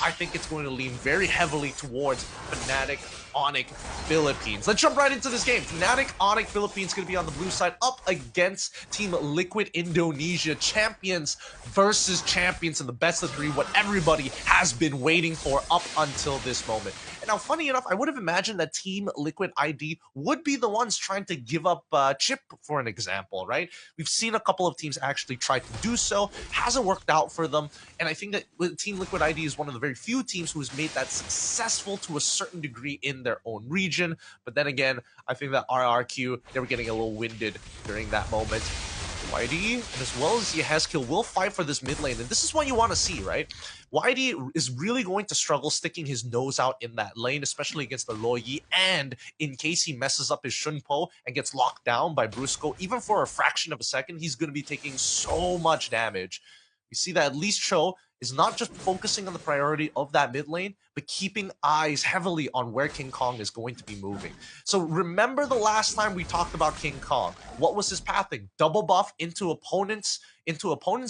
I think it's going to lean very heavily towards FNATIC, ONIC, Philippines. Let's jump right into this game. FNATIC, ONIC, Philippines going to be on the blue side up against Team Liquid Indonesia. Champions versus champions in the best of 3, what everybody has been waiting for up until this moment. And now, funny enough, I would have imagined that Team Liquid ID would be the ones trying to give up Chip, for an example, right? We've seen a couple of teams actually try to do so. Hasn't worked out for them. And I think that Team Liquid ID is one of the very few teams who has made that successful to a certain degree in their own region. But then again, I think that RRQ, they were getting a little winded during that moment. YD, as well as Yehezkiel, will fight for this mid lane, and this is what you want to see, right? YD is really going to struggle sticking his nose out in that lane, especially against the Loyi, and in case he messes up his Shunpo and gets locked down by Brusco, even for a fraction of a second, he's going to be taking so much damage. You see that at least Cho is not just focusing on the priority of that mid lane, but keeping eyes heavily on where King Kong is going to be moving. So remember the last time we talked about King Kong. What was his pathing? Double buff into opponent's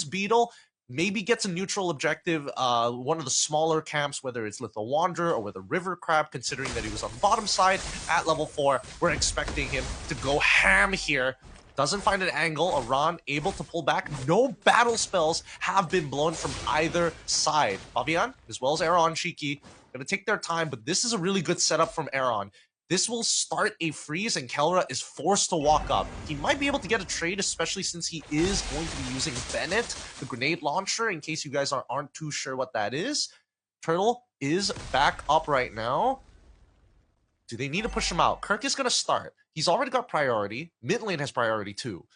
Beetle, maybe gets a neutral objective, one of the smaller camps, whether it's Little Wanderer or with a River Crab, considering that he was on the bottom side at level 4. We're expecting him to go ham here. Doesn't find an angle. Aran able to pull back. No battle spells have been blown from either side. Fabian, as well as Aaron Shiki, going to take their time, but this is a really good setup from Aaron. This will start a freeze, and Kelra is forced to walk up. He might be able to get a trade, especially since he is going to be using Bennett, the grenade launcher, in case you guys aren't too sure what that is. Turtle is back up right now. Do they need to push him out? Kirk is going to start. He's already got priority. Mid lane has priority too.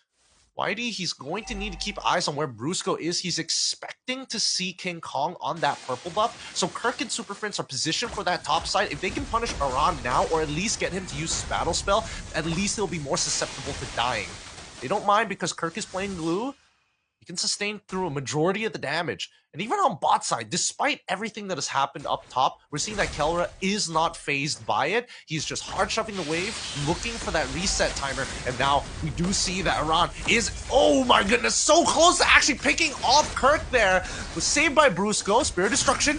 YD, he's going to need to keep eyes on where Brusco is. He's expecting to see King Kong on that purple buff. So Kirk and Super Prince are positioned for that top side. If they can punish Aran now, or at least get him to use his battle spell, at least he'll be more susceptible to dying. They don't mind because Kirk is playing glue. He can sustain through a majority of the damage. And even on bot side, despite everything that has happened up top, we're seeing that Kelra is not phased by it. He's just hard shoving the wave, looking for that reset timer. And now we do see that Aran is, oh my goodness, so close to actually picking off Kirk there. Was saved by Brusco. Spirit Destruction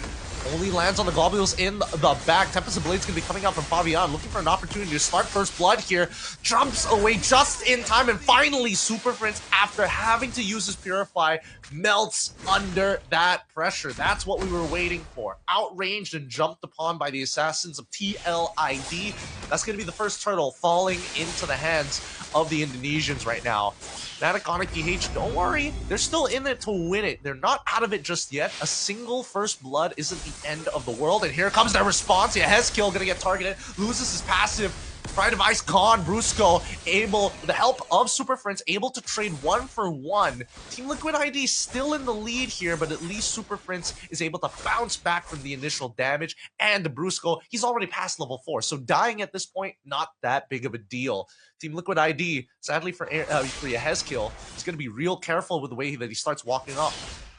only lands on the globules in the back. Tempest of Blade's going to be coming out from Fabian, looking for an opportunity to start first blood here. Jumps away just in time, and finally Super Prince, after having to use his Purify, melts under that pressure. That's what we were waiting for. Outranged and jumped upon by the assassins of TLID. That's going to be the first turtle falling into the hands of the Indonesians right now. FNATIC, ONIC, PH, don't worry. They're still in it to win it. They're not out of it just yet. A single first blood isn't the end of the world. And here comes their response. Yeah, Hezkiel gonna get targeted. Loses his passive. Pride of Ice gone. Brusco able, with the help of Super Friends, able to trade 1-for-1. Team Liquid ID still in the lead here, but at least Super Friends is able to bounce back from the initial damage. And Brusco, he's already past level 4, so dying at this point, not that big of a deal. Team Liquid ID, sadly for Yehezkiel, is going to be real careful with the way that he starts walking up.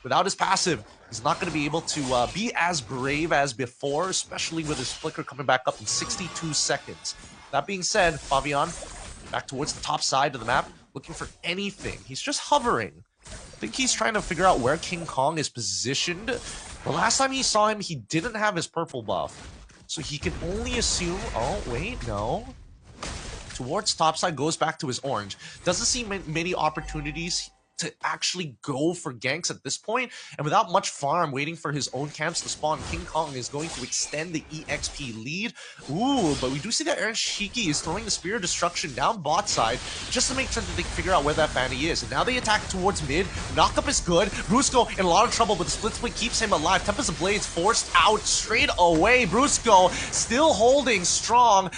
Without his passive, he's not going to be able to be as brave as before, especially with his flicker coming back up in 62 seconds. That being said, Fabian, back towards the top side of the map, looking for anything. He's just hovering. I think he's trying to figure out where King Kong is positioned. The last time he saw him, he didn't have his purple buff. So he can only assume... Oh, wait, no. Towards topside, goes back to his orange. Doesn't see many opportunities to actually go for ganks at this point, and without much farm waiting for his own camps to spawn, King Kong is going to extend the EXP lead. Ooh, but we do see that Aaron Shiki is throwing the Spear of Destruction down bot side just to make sure that they can figure out where that Fanny is. And now they attack towards mid. Knockup is good. Brusco in a lot of trouble, but the split split keeps him alive. Tempest of Blades forced out straight away. Brusco still holding strong.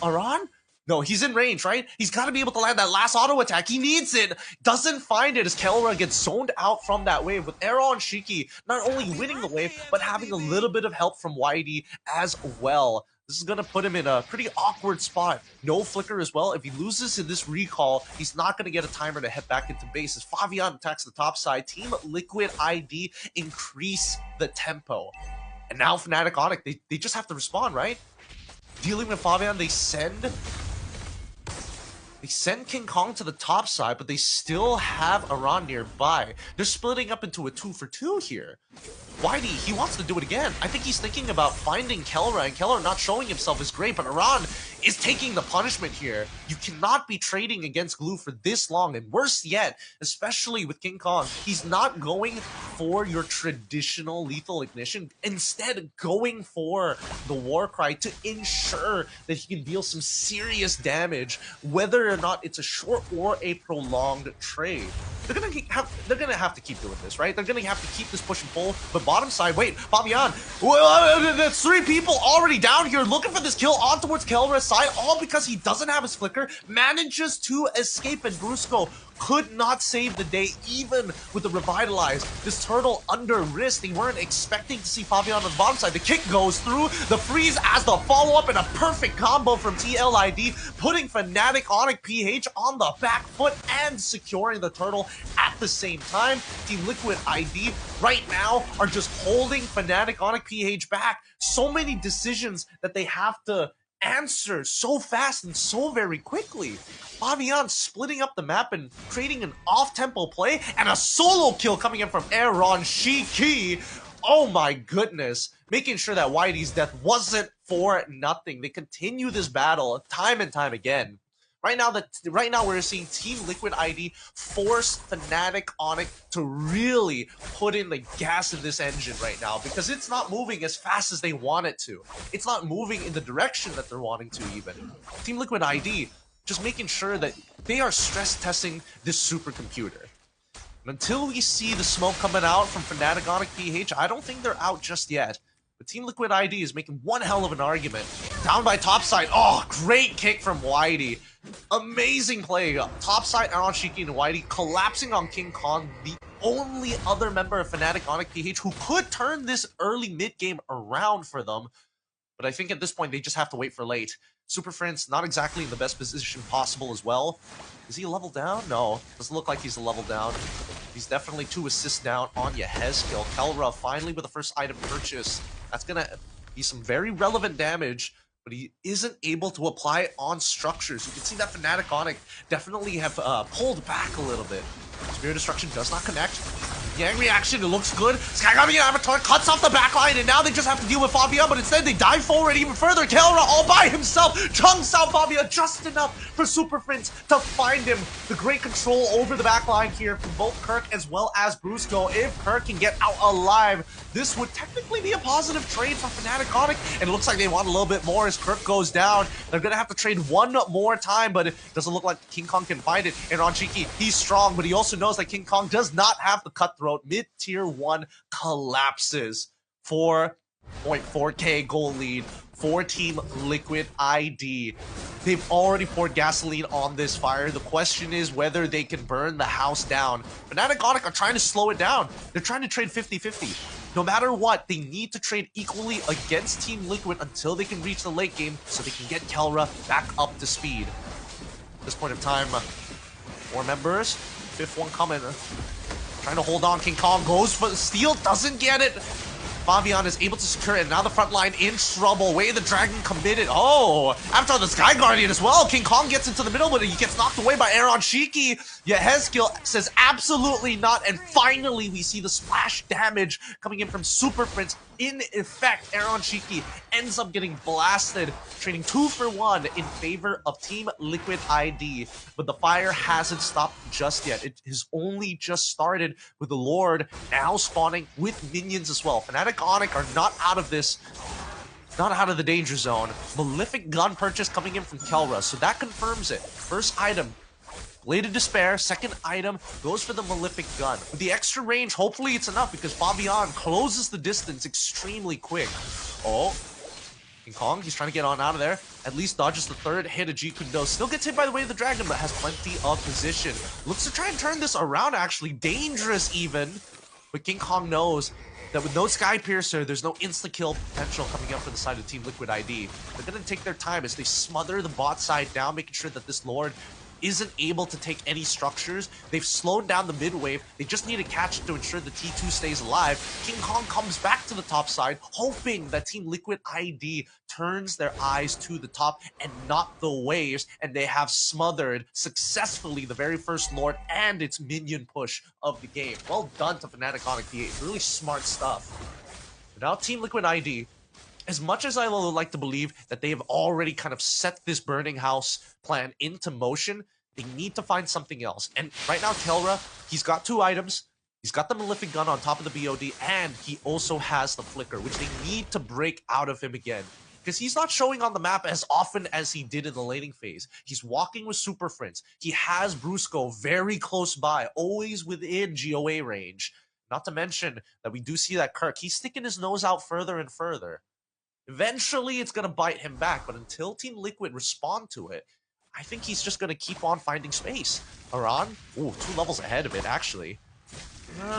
Aran? No, he's in range, right? He's got to be able to land that last auto attack. He needs it. Doesn't find it as Kelra gets zoned out from that wave, with Aaron Shiki not only winning the wave, but having a little bit of help from YD as well. This is going to put him in a pretty awkward spot. No flicker as well. If he loses in this recall, he's not going to get a timer to head back into base. As Fabian attacks the top side, Team Liquid ID increase the tempo. And now FNATIC, ONIC, they just have to respond, right? Dealing with Fabian, they send King Kong to the top side, but they still have Aran nearby. They're splitting up into a 2-for-2 here. Whitey, he wants to do it again. I think he's thinking about finding Kelra, and Kelra not showing himself is great, but Iran is taking the punishment here. You cannot be trading against Glue for this long, and worse yet, especially with King Kong, he's not going for your traditional lethal ignition, instead going for the war cry to ensure that he can deal some serious damage, whether or not it's a short or a prolonged trade. They're gonna have to keep doing this, right? They're gonna have to keep this push and pull. But bottom side, wait, Fabian, there's 3 people already down here looking for this kill on towards Kelra's side, all because he doesn't have his flicker, manages to escape, and Brusco could not save the day, even with the revitalize. This turtle under risk. They weren't expecting to see Fabian on the bottom side. The kick goes through, the freeze as the follow-up, and a perfect combo from TLID, putting FNATIC ONIC PH on the back foot and securing the turtle at the same time. Team Liquid ID right now are just holding FNATIC ONIC PH back. So many decisions that they have to answer so fast and so very quickly. Fabian splitting up the map and creating an off-tempo play, and a solo kill coming in from Aaron Shiki. Oh my goodness. Making sure that Whitey's death wasn't for nothing. They continue this battle time and time again. Right now we're seeing Team Liquid ID force FNATIC ONIC to really put in the gas in this engine right now, because it's not moving as fast as they want it to. It's not moving in the direction that they're wanting to even. Team Liquid ID just making sure that they are stress testing this supercomputer. And until we see the smoke coming out from FNATIC ONIC PH, I don't think they're out just yet. But Team Liquid ID is making one hell of an argument. Down by topside. Oh, great kick from Whitey. Amazing play. Topside Aaron Shiki and Whitey collapsing on King Kong, the only other member of FNATIC ONIC PH who could turn this early mid-game around for them. But I think at this point, they just have to wait for late. Super Friends, not exactly in the best position possible as well. Is he a level down? No, doesn't look like he's a level down. He's definitely 2 assists down on Yehezkiel. Kelra finally with the first item purchase. That's gonna be some very relevant damage, but he isn't able to apply it on structures. You can see that FNATIC ONIC definitely have pulled back a little bit. Spear Destruction does not connect. Yang reaction, it looks good. Skygami Avatar cuts off the backline, and now they just have to deal with Fabian, but instead they dive forward even further. Kelra all by himself chunks out Fabian just enough for Super Friends to find him. The great control over the backline here from both Kirk as well as Brusco. If Kirk can get out alive, this would technically be a positive trade for FNATIC ONIC, and it looks like they want a little bit more as Kirk goes down. They're gonna have to trade one more time, but it doesn't look like King Kong can find it. And Ranchiki, he's strong, but he also knows that King Kong does not have the cutthroat. Mid-tier 1 collapses. 4.4k goal lead for Team Liquid ID. They've already poured gasoline on this fire. The question is whether they can burn the house down. FNATIC ONIC are trying to slow it down. They're trying to trade 50-50. No matter what, they need to trade equally against Team Liquid until they can reach the late game so they can get Kelra back up to speed. At this point of time, 4 members, 5th one coming. Trying to hold on. King Kong goes for the steal, doesn't get it. Fabian is able to secure it. Now the front line in trouble. Way the Dragon committed. Oh, after the Sky Guardian as well. King Kong gets into the middle, but he gets knocked away by Aaron Shiki. Yehezkiel says absolutely not. And finally, we see the splash damage coming in from Super Prince. In effect, Aaron Shiki ends up getting blasted, trading 2 for 1 in favor of Team Liquid ID. But the fire hasn't stopped just yet. It has only just started with the Lord now spawning with minions as well. FNATIC ONIC are not out of this, not out of the danger zone. Malefic gun purchase coming in from Kelra, so that confirms it. First item, Blade of Despair. Second item goes for the Malefic gun. With the extra range, hopefully it's enough because Fabian closes the distance extremely quick. Oh, King Kong, he's trying to get on out of there. At least dodges the 3rd hit of G-Kundo. Still gets hit by the way of the Dragon, but has plenty of position. Looks to try and turn this around, actually. Dangerous even. But King Kong knows that with no Sky Piercer, there's no insta-kill potential coming up for the side of Team Liquid ID. They're going to take their time as they smother the bot side down, making sure that this Lord isn't able to take any structures. They've slowed down the mid wave. They just need to catch it to ensure the T2 stays alive. King Kong comes back to the top side, hoping that Team Liquid ID turns their eyes to the top and not the waves, and they have smothered successfully the very first Lord and its minion push of the game. Well done to FNATIC ONIC P8. Really smart stuff. But now Team Liquid ID, as much as I would like to believe that they have already kind of set this burning house plan into motion, they need to find something else. And right now, Kelra, he's got 2 items. He's got the Malefic Gun on top of the BOD, and he also has the Flicker, which they need to break out of him again. Because he's not showing on the map as often as he did in the laning phase. He's walking with Super Friends. He has Brusco very close by, always within GOA range. Not to mention that we do see that Kirk, he's sticking his nose out further and further. Eventually, it's going to bite him back, but until Team Liquid respond to it, I think he's just going to keep on finding space. Aran, ooh, 2 levels ahead of it, actually.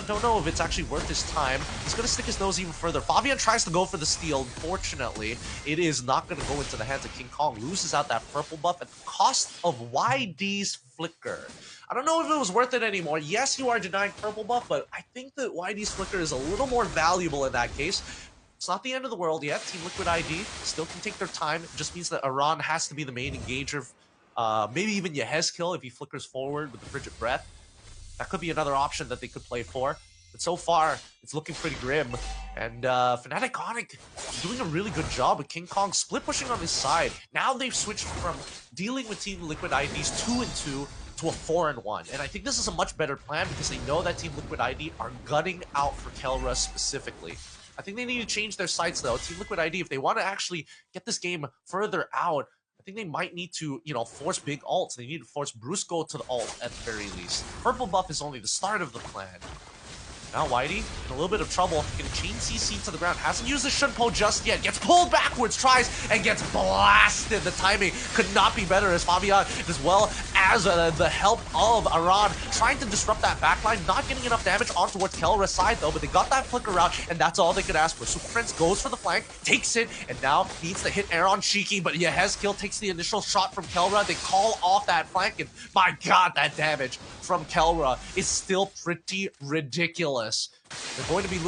Don't know if it's actually worth his time. He's going to stick his nose even further. Fabian tries to go for the steal. Unfortunately, it is not going to go into the hands of King Kong. Loses out that purple buff at the cost of YD's Flicker. I don't know if it was worth it anymore. Yes, you are denying purple buff, but I think that YD's Flicker is a little more valuable in that case. It's not the end of the world yet. Team Liquid ID still can take their time. It just means that Aran has to be the main engager. Maybe even Yehezkill if he flickers forward with the Frigid Breath. That could be another option that they could play for. But so far, it's looking pretty grim. And FNATIC ONIC doing a really good job with King Kong split pushing on his side. Now they've switched from dealing with Team Liquid ID's 2-2 to a 4-1. And I think this is a much better plan because they know that Team Liquid ID are gunning out for Kelra specifically. I think they need to change their sights though. Team Liquid ID, if they want to actually get this game further out, I think they might need to, force big ults. They need to force Brusco to the ult at the very least. Purple buff is only the start of the plan. Now Whitey in a little bit of trouble. Gonna chain CC to the ground. Hasn't used the Shunpo just yet. Gets pulled backwards, tries, and gets blasted. The timing could not be better as Fabian, as well as the help of Aran, trying to disrupt that backline. Not getting enough damage on towards Kelra's side, though, but they got that flicker out, and that's all they could ask for. Super Prince goes for the flank, takes it, and now needs to hit Aaron Shiki, but Yehezkill takes the initial shot from Kelra. They call off that flank, and my god, that damage from Kelra is still pretty ridiculous. They're going to be...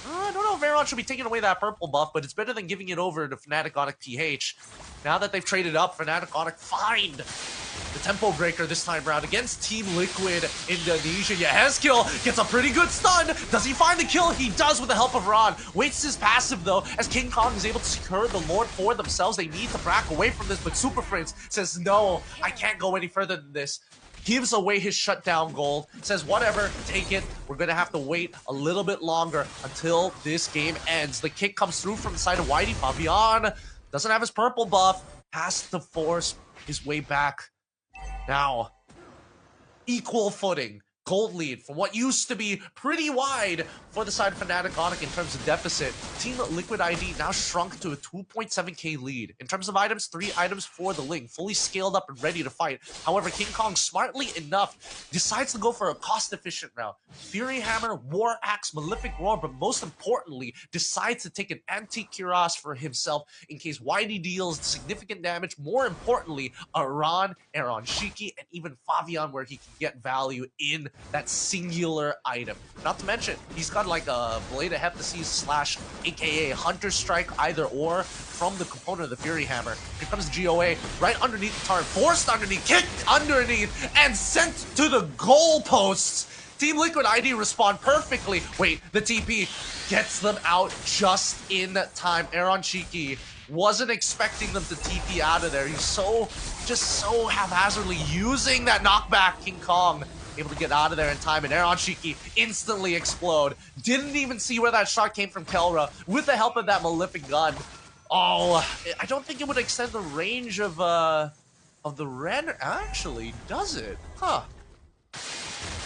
I don't know if Aaron should be taking away that purple buff, but it's better than giving it over to FNATIC ONIC PH. Now that they've traded up, FNATIC ONIC find the tempo breaker this time around against Team Liquid Indonesia. Yehezkill gets a pretty good stun. Does he find the kill? He does with the help of Ron. Waits his passive though, as King Kong is able to secure the Lord for themselves. They need to back away from this, but Super Prince says, no, I can't go any further than this. Gives away his shutdown gold, says whatever, take it. We're gonna have to wait a little bit longer until this game ends. The kick comes through from the side of Whitey. Fabian doesn't have his purple buff, has to force his way back. Now, equal footing. Gold lead from what used to be pretty wide for the side of FNATIC ONIC in terms of deficit. Team Liquid ID now shrunk to a 2.7k lead. In terms of items, 3 items for the Ling, fully scaled up and ready to fight. However, King Kong, smartly enough, decides to go for a cost-efficient route. Fury Hammer, War Axe, Malefic Roar, but most importantly, decides to take an Antique Cuirass for himself in case YD deals significant damage. More importantly, Aaron Shiki, and even Fabian, where he can get value in that singular item. Not to mention, he's got like a Blade of Hephaestus / aka Hunter Strike, either or, from the component of the Fury Hammer. Here comes the GOA, right underneath the turret, forced underneath, kicked underneath, and sent to the goalposts. Team Liquid ID respond perfectly. Wait, the TP gets them out just in time. Aaron Shiki wasn't expecting them to TP out of there. He's just so haphazardly using that knockback. King Kong able to get out of there in time, and Aaron Shiki instantly explode. Didn't even see where that shot came from Kelra with the help of that Malefic Gun. Oh, I don't think it would extend the range of the Renner. Actually, does it? Huh.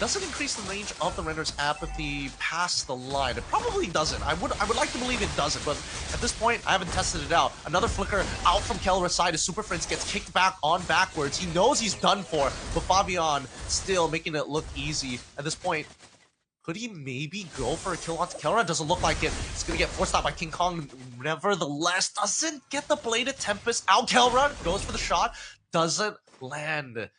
Doesn't increase the range of the Renner's apathy past the line. It probably doesn't. I would like to believe it doesn't, but at this point, I haven't tested it out. Another flicker out from Kelra's side as Super Prince gets kicked back on backwards. He knows he's done for, but Fabian still making it look easy. At this point, could he maybe go for a kill onto Kelra? Doesn't look like it. It's gonna get forced out by King Kong. Nevertheless, doesn't get the Bladed Tempest out. Kelra goes for the shot. Doesn't land.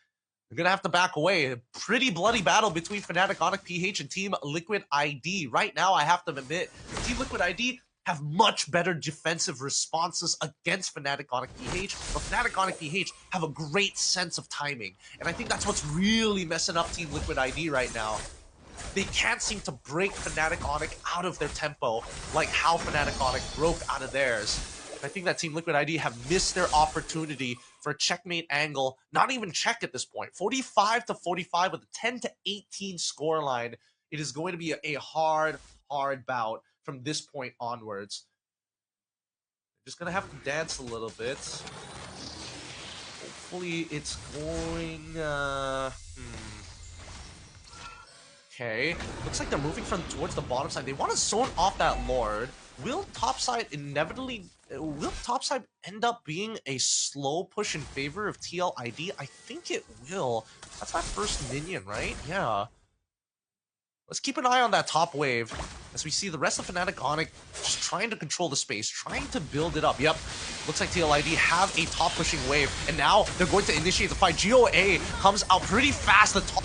They're gonna have to back away. A pretty bloody battle between FNATIC, ONIC, PH, and Team Liquid ID. Right now, I have to admit, Team Liquid ID have much better defensive responses against FNATIC, ONIC, PH, but FNATIC, ONIC, PH have a great sense of timing. And I think that's what's really messing up Team Liquid ID right now. They can't seem to break FNATIC, ONIC out of their tempo like how FNATIC, ONIC broke out of theirs. I think that Team Liquid ID have missed their opportunity for a checkmate angle. Not even check at this point. 45-45 with a 10-18 scoreline. It is going to be a hard bout from this point onwards. Just gonna have to dance a little bit. Hopefully it's going... Okay, looks like they're moving from towards the bottom side. They want to zone off that Lord. Will topside end up being a slow push in favor of TLID? I think it will. That's that first minion, right? Yeah. Let's keep an eye on that top wave as we see the rest of FNATIC ONIC just trying to control the space, trying to build it up. Yep, looks like TLID have a top pushing wave, and now they're going to initiate the fight. GOA comes out pretty fast, the top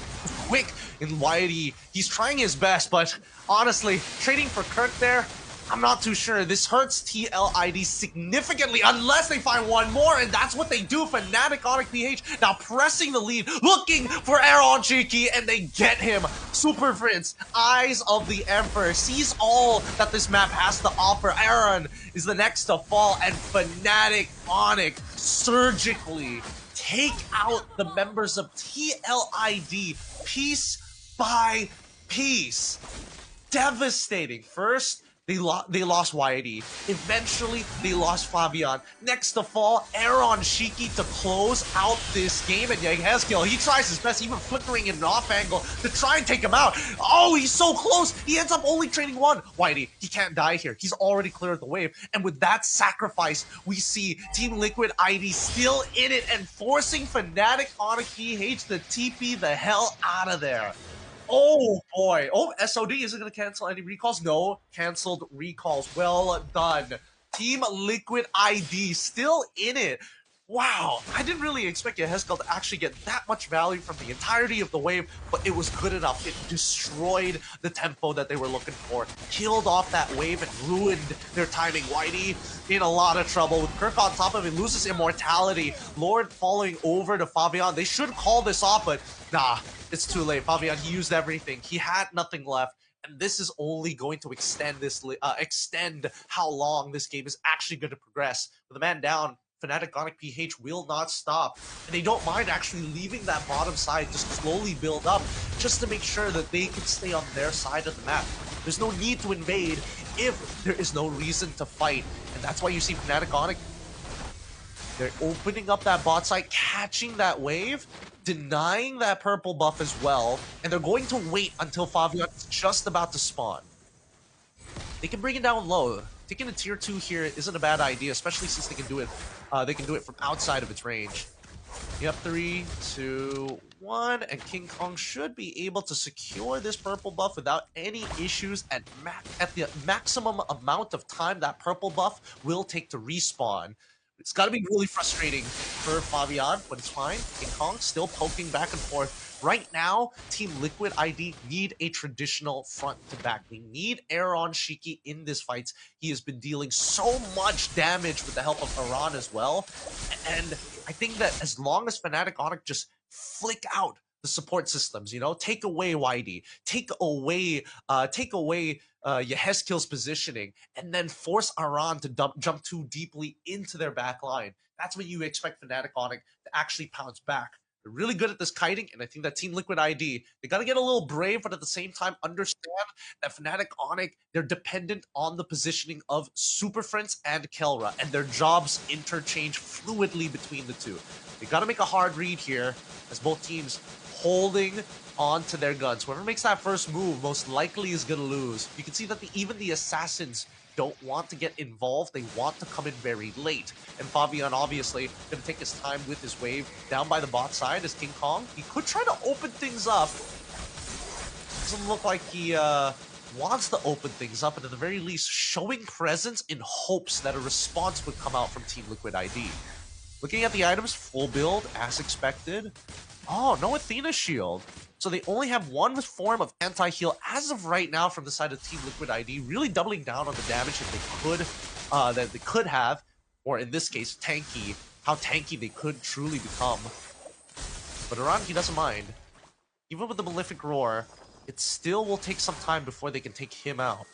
quick in YD. He's trying his best, but honestly, trading for Kirk there, I'm not too sure. This hurts TLID significantly unless they find one more, and that's what they do. FNATIC, ONIC, PH now pressing the lead, looking for Aaron Cheeky, and they get him. Super Prince, Eyes of the Emperor, sees all that this map has to offer. Aaron is the next to fall, and FNATIC, ONIC surgically take out the members of TLID piece by piece. Devastating. First, they lost YD. Eventually, they lost Fabian. Next to fall, Aaron Shiki to close out this game. And Yehezkiel, he tries his best, even flickering in an off angle to try and take him out. Oh, he's so close. He ends up only trading one. YD, he can't die here. He's already cleared the wave. And with that sacrifice, we see Team Liquid ID still in it and forcing FNATIC, ONIC, PH to TP the hell out of there. Oh boy. Oh, SOD isn't going to cancel any recalls. No, canceled recalls. Well done. Team Liquid ID still in it. Wow, I didn't really expect Yehezkiel to actually get that much value from the entirety of the wave, but it was good enough. It destroyed the tempo that they were looking for, killed off that wave, and ruined their timing. Whitey in a lot of trouble with Kirk on top of it, loses immortality. Lord falling over to Fabian. They should call this off, but nah, it's too late. Fabian, he used everything. He had nothing left. And this is only going to extend how long this game is actually going to progress. With the man down, FNATIC, ONIC, PH will not stop. And they don't mind actually leaving that bottom side to slowly build up, just to make sure that they can stay on their side of the map. There's no need to invade if there is no reason to fight. And that's why you see FNATIC, ONIC, they're opening up that bot side, catching that wave, denying that purple buff as well, and they're going to wait until Fabian is just about to spawn. They can bring it down low. Taking a tier 2 here isn't a bad idea, especially since they can do it from outside of its range. Yep, 3, 2, 1, and King Kong should be able to secure this purple buff without any issues at the maximum amount of time that purple buff will take to respawn. It's got to be really frustrating for Fabian, but it's fine. King Kong still poking back and forth. Right now, Team Liquid ID need a traditional front to back. They need Aaron Shiki in this fight. He has been dealing so much damage with the help of Aran as well. And I think that as long as FNATIC, ONIC just flick out the support systems, you know, take away YD, take away Yehezkiel's positioning, and then force Aran to jump too deeply into their back line. That's when you expect FNATIC, ONIC to actually pounce back. They're really good at this kiting, and I think that Team Liquid ID, they got to get a little brave, but at the same time understand that FNATIC, ONIC, they're dependent on the positioning of Super Friends and Kelra, and their jobs interchange fluidly between the two. They got to make a hard read here, as both teams holding on to their guns. Whoever makes that first move most likely is going to lose. You can see that even the assassins don't want to get involved. They want to come in very late. And Fabian obviously going to take his time with his wave down by the bot side as King Kong. He could try to open things up. Doesn't look like he wants to open things up, and at the very least showing presence in hopes that a response would come out from Team Liquid ID. Looking at the items, full build as expected. Oh, no Athena shield. So they only have one form of anti-heal as of right now from the side of Team Liquid ID, really doubling down on the damage that they could have, or in this case, tanky, how tanky they could truly become. But Iran, he doesn't mind. Even with the Malefic Roar, it still will take some time before they can take him out.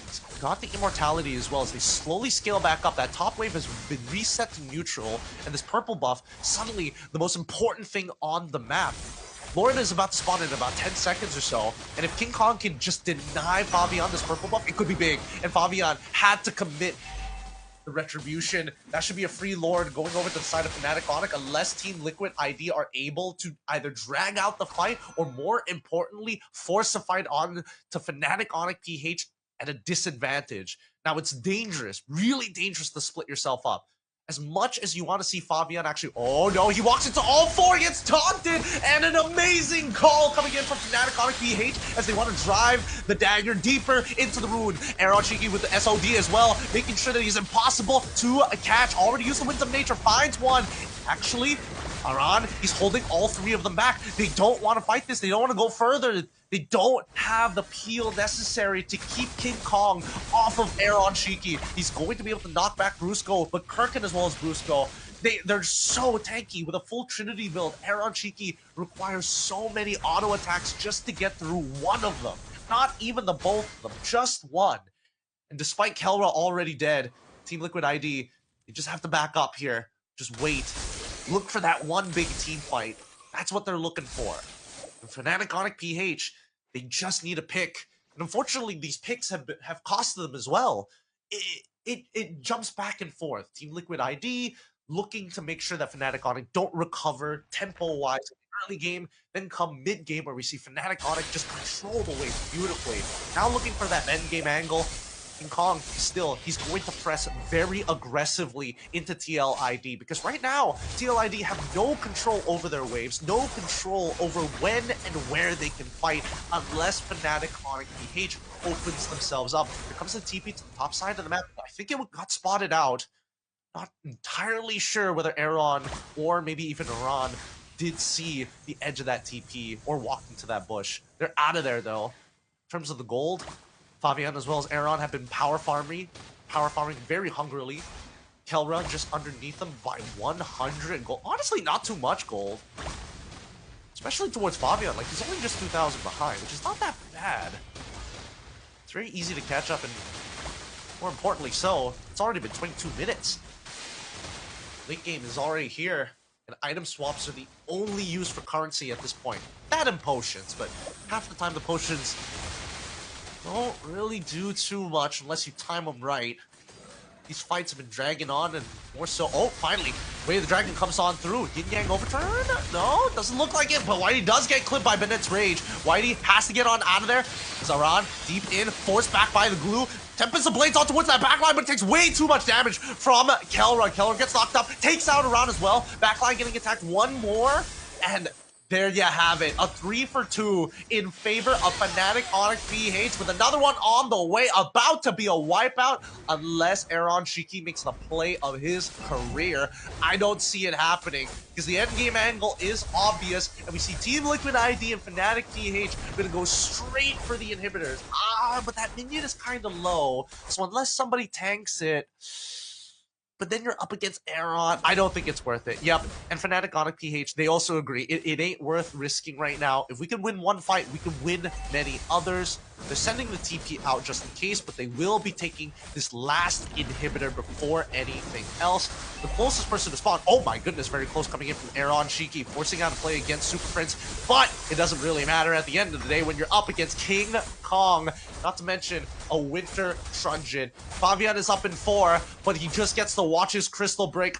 He's got the immortality as well as they slowly scale back up. That top wave has been reset to neutral, and this purple buff, suddenly the most important thing on the map. Lord is about to spawn in about 10 seconds or so, and if King Kong can just deny Fabian this purple buff, it could be big. And Fabian had to commit the retribution. That should be a free Lord going over to the side of FNATIC ONIC unless Team Liquid ID are able to either drag out the fight or, more importantly, force a fight on to FNATIC ONIC PH at a disadvantage. Now, it's dangerous, really dangerous to split yourself up. As much as you want to see Fabian actually... Oh, no, he walks into all four, gets taunted, and an amazing call coming in from FNATIC ONIC PH as they want to drive the dagger deeper into the rune. Aaron Cheeky with the SOD as well, making sure that he's impossible to catch. Already used the Winds of Nature, finds one. Actually, Aran, he's holding all three of them back. They don't want to fight this. They don't want to go further. They don't have the peel necessary to keep King Kong off of Aaron Cheeky. He's going to be able to knock back Brusco, but Kirkin as well as Brusco, they're so tanky. With a full Trinity build, Aaron Cheeky requires so many auto attacks just to get through one of them. Not even the both of them, just one. And despite Kelra already dead, Team Liquid ID, they just have to back up here. Just wait. Look for that one big team fight. That's what they're looking for. And FNATIC ONIC PH, they just need a pick. And unfortunately, these picks have costed them as well. It jumps back and forth. Team Liquid ID looking to make sure that FNATIC ONIC don't recover tempo-wise in the early game, then come mid-game where we see FNATIC ONIC just control the wave beautifully. Now looking for that end-game angle. King Kong, still, he's going to press very aggressively into TLID because right now, TLID have no control over their waves, no control over when and where they can fight unless FNATIC ONIC PH opens themselves up. Here comes the TP to the top side of the map. I think it got spotted out. Not entirely sure whether Aaron or maybe even Iran did see the edge of that TP or walked into that bush. They're out of there though. In terms of the gold, Fabian as well as Aaron have been power farming very hungrily. Kelra just underneath them by 100 gold. Honestly, not too much gold. Especially towards Fabian. Like, he's only just 2,000 behind, which is not that bad. It's very easy to catch up, and more importantly so, it's already been 22 minutes. Late game is already here, and item swaps are the only use for currency at this point. That and potions, but half the time the potions don't really do too much unless you time them right. These fights have been dragging on, and more so... Oh, finally! Way the Dragon comes on through. Yin Yang overturn? No, doesn't look like it, but Whitey does get clipped by Bennett's Rage. Whitey has to get on out of there. Zaran, deep in, forced back by the glue. Tempest of Blades on towards that backline, but it takes way too much damage from Kelra. Kelra gets knocked up, takes out Aran as well. Backline getting attacked one more, and... there you have it, a 3-for-2 in favor of FNATIC ONIC PH with another one on the way, about to be a wipeout unless Aaron Shiki makes the play of his career. I don't see it happening because the endgame angle is obvious and we see Team Liquid ID and FNATIC PH gonna go straight for the inhibitors. But that minion is kind of low, so unless somebody tanks it, but then you're up against Aaron. I don't think it's worth it. Yep, and FNATIC ONIC PH, they also agree. It ain't worth risking right now. If we can win one fight, we can win many others. They're sending the TP out just in case, but they will be taking this last inhibitor before anything else. The closest person to spawn, oh my goodness, very close coming in from Aaron Shiki, forcing out to play against Super Prince, but it doesn't really matter at the end of the day when you're up against King Kong, not to mention a Winter Truncheon. Fabian is up in 4, but he just gets to watch his crystal break